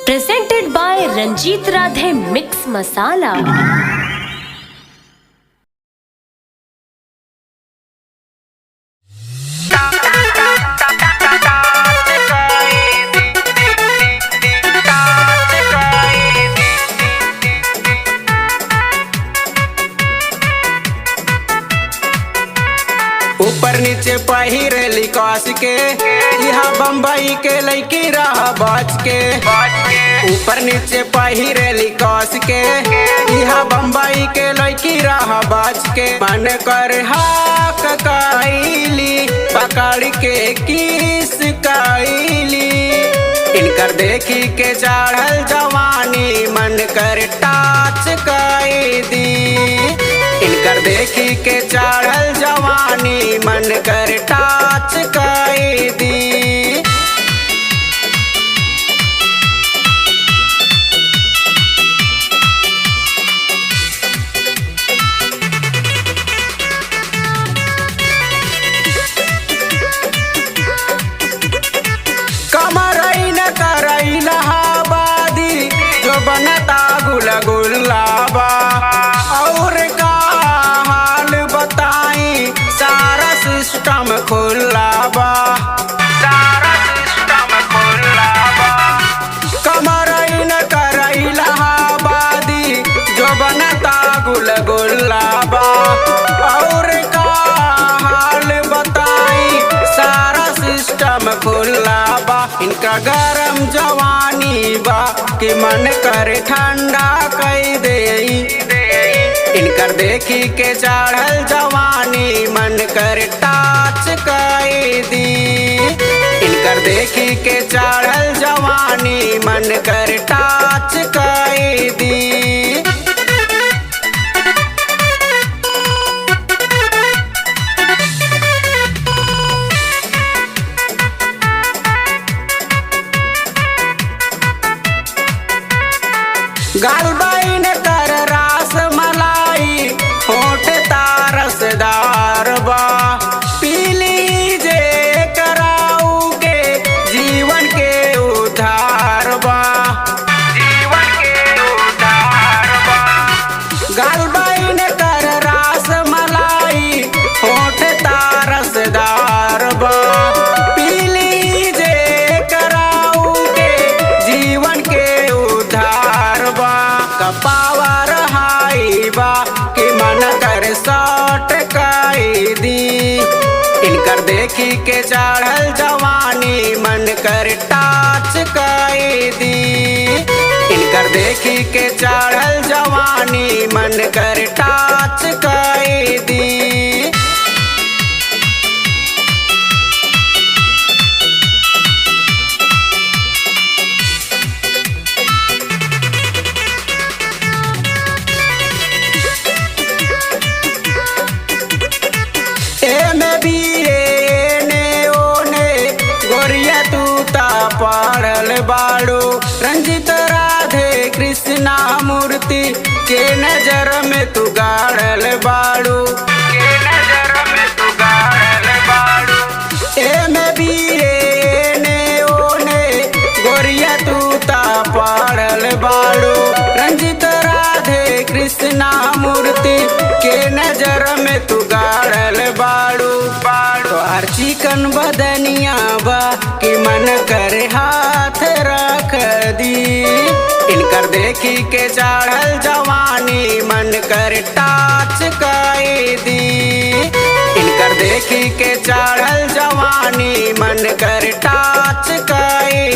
Presented by Ranjit Radhe Mix Masala. ऊपर नीचे पहिरेली कस के यहाँ बम्बई के लैकी रहा बच के। ऊपर नीचे पहिरेली कस के यहाँ बम्बई के लैकी रहा बच के। मन कर हाक कैली पकड़ के किस कैली। इनकर देखी के चढ़ल जवानी मन कर टाच कैदी। इनकर देखी के चढ़ल जवानी मन कर टाच कैदी। कमरई न करई लहाबादी जो बनता गुला गुलाबा। और का हाल बताई सारा सिस्टम खुलाबा। सारा सिस्टम खुलाबा। कमरई न करई लहाबादी जो बनता गुला गुलाबा। और का हाल बताई सारा सिस्टम खुलाबा। इनका गरम जवानी बा कि मन कर ठंडा कई दे। इनकर देखी के चढ़ल जवानी मन कर टाच कैदी। इनकर देखी के चढ़ल जवानी मन कर टाच कैदी। गालबाइन कर रास मलाई होठ तारसदार बा। पीली जे कराऊ के जीवन के उद्धार बा। जीवन के उद्धार बा। गालबाइन कर रास मलाई होठ तारसदार बा। पीली जे कराऊ के जीवन के उद्धार बा। पावर हाई बा कि मन कर शॉर्ट कैदी। इनकर देखी के चढ़ल जवानी मन कर टाच कैदी। इनकर देखी के चढ़ल जवानी मन कर टाच कैदी। पढ़ल बाड़ू रंजित राधे कृष्णा मूर्ति के नजर में तू गाड़ल बाड़ू। के नजर में तू गाड़ल बाड़ू। एमे बीए ने ओने गोरिया तू ता पढ़ल बाड़ू रंजित राधे कृष्णा मूर्ति के नजर में तू गाड़ल बाड़ू। तोहार चिकन बदनिया बा कि मन कर हाथ रख दी। इनकर देखी के चढ़ल जवानी मन कर टाच कैदी। इनकर देखी के चढ़ल जवानी मन कर टाच कैदी।